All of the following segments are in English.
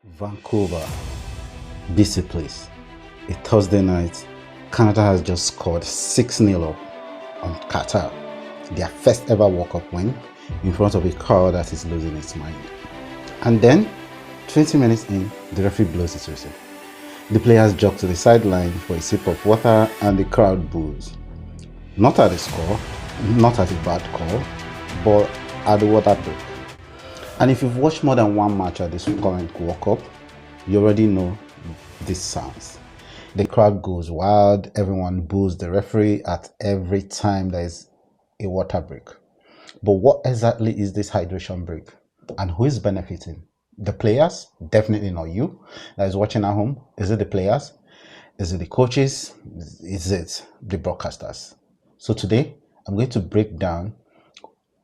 Vancouver, BC place. A Thursday night, Canada has just scored 6-0 up on Qatar. Their first ever World Cup win in front of a crowd that is losing its mind. And then, 20 minutes in, the referee blows his whistle. The players jog to the sideline for a sip of water and the crowd boos. Not at the score, not at a bad call, but at the water break. And if you've watched more than one match at this current World Cup, you already know these sounds. The crowd goes wild, everyone boos the referee at every time there is a water break. But what exactly is this hydration break? And who is benefiting? The players? Definitely not you that is watching at home. Is it the players? Is it the coaches? Is it the broadcasters? So today, I'm going to break down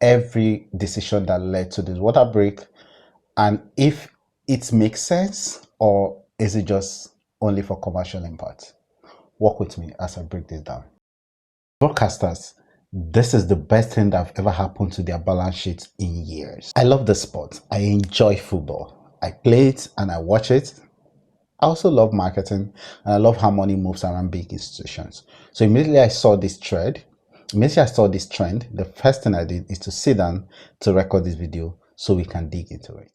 every decision that led to this water break and if it makes sense or is it just only for commercial impact. Walk with me as I break this down. Broadcasters, this is the best thing that have ever happened to their balance sheet in years. I love the sport. I enjoy football. I play it and I watch it. I also love marketing and I love how money moves around big institutions. So immediately I saw this trend, the first thing I did is to sit down to record this video so we can dig into it.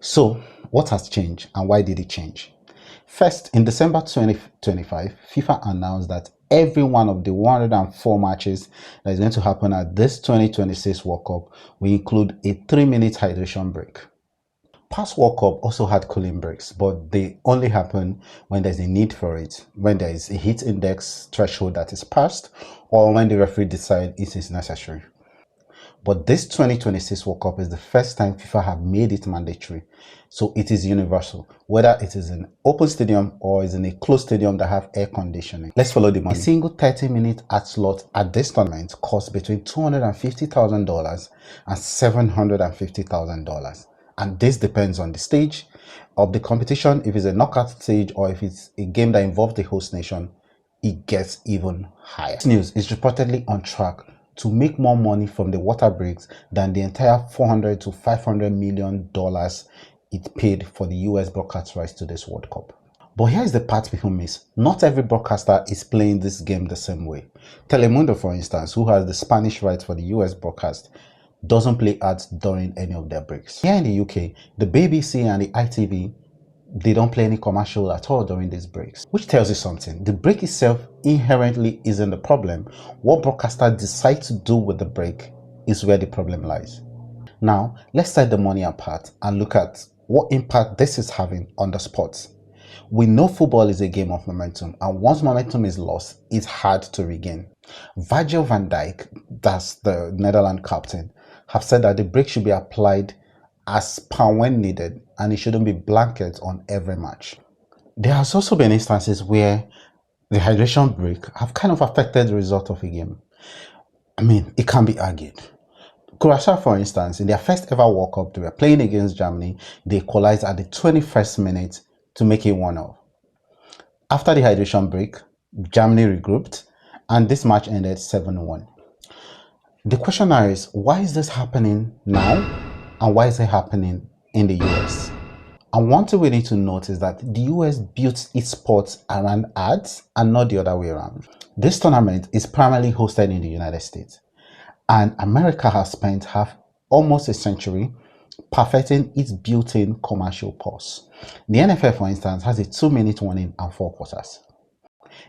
So what has changed and why did it change? First, in December 2025, FIFA announced that every one of the 104 matches that is going to happen at this 2026 World Cup will include a 3-minute hydration break. Past World Cup also had cooling breaks, but they only happen when there's a need for it, when there is a heat index threshold that is passed, or when the referee decides it is necessary. But this 2026 World Cup is the first time FIFA have made it mandatory, so it is universal, whether it is in open stadium or is in a closed stadium that have air conditioning. Let's follow the money. A single 30-minute ad slot at this tournament costs between $250,000 and $750,000. And this depends on the stage of the competition. If it's a knockout stage or if it's a game that involves the host nation, it gets even higher. This news is reportedly on track to make more money from the water breaks than the entire $400 to $500 million it paid for the US broadcast rights to this World Cup. But here's the part people miss. Not every broadcaster is playing this game the same way. Telemundo, for instance, who has the Spanish rights for the US broadcast, doesn't play ads during any of their breaks. Here in the UK, the BBC and the ITV, they don't play any commercial at all during these breaks, which tells you something. The break itself inherently isn't the problem. What broadcasters decide to do with the break is where the problem lies. Now, let's set the money apart and look at what impact this is having on the sports. We know football is a game of momentum, and once momentum is lost, it's hard to regain. Virgil van Dijk, that's the Netherlands captain, have said that the break should be applied as per when needed and it shouldn't be blanket on every match. There has also been instances where the hydration break have kind of affected the result of a game. I mean, it can be argued. Croatia, for instance, in their first ever World Cup, they were playing against Germany. They equalized at the 21st minute to make it 1-0. After the hydration break, Germany regrouped and this match ended 7-1. The question now is, why is this happening now and why is it happening in the US? And one thing we need to note is that the US built its sports around ads and not the other way around. This tournament is primarily hosted in the United States, and America has spent almost a century perfecting its built-in commercial pause. The NFL, for instance, has a 2-minute warning and 4 quarters.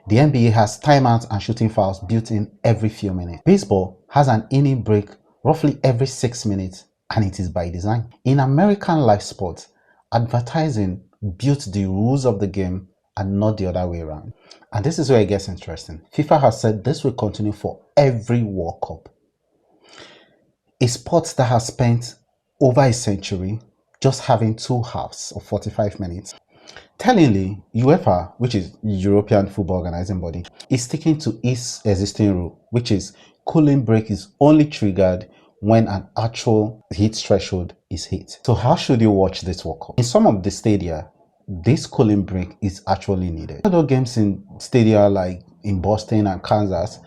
The NBA has timeouts and shooting fouls built in every few minutes. Baseball has an inning break roughly every 6 minutes, and it is by design. In American live sports, advertising built the rules of the game and not the other way around. And this is where it gets interesting. FIFA has said this will continue for every World Cup. A sport that has spent over a century just having 2 halves of 45 minutes. Tellingly, UEFA, which is European Football Organizing Body, is sticking to its existing rule, which is cooling break is only triggered when an actual heat threshold is hit. So how should you watch this World Cup? In some of the stadia, this cooling break is actually needed. Other games in stadia like in Boston and Kansas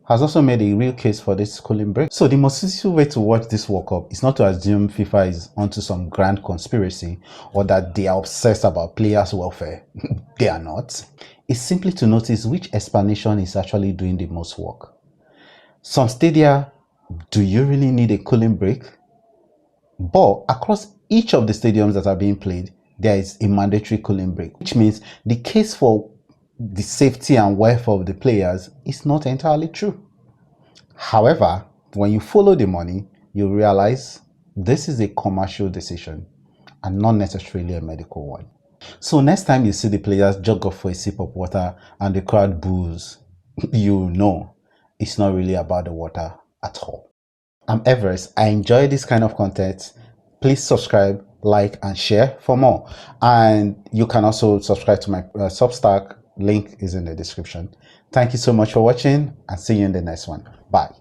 has also made a real case for this cooling break. So the most useful way to watch this World Cup is not to assume FIFA is onto some grand conspiracy or that they are obsessed about players' welfare. They are not. It's simply to notice which explanation is actually doing the most work. Some stadia, do you really need a cooling break? But across each of the stadiums that are being played, there is a mandatory cooling break, which means the case for the safety and welfare of the players is not entirely true. However, when you follow the money, you realize this is a commercial decision and not necessarily a medical one. So next time you see the players jog off for a sip of water and the crowd boos, you know it's not really about the water at all. I'm Everest. I enjoy this kind of content. Please subscribe, like, and share for more. And you can also subscribe to my Substack. Link is in the description. Thank you so much for watching and see you in the next one. Bye.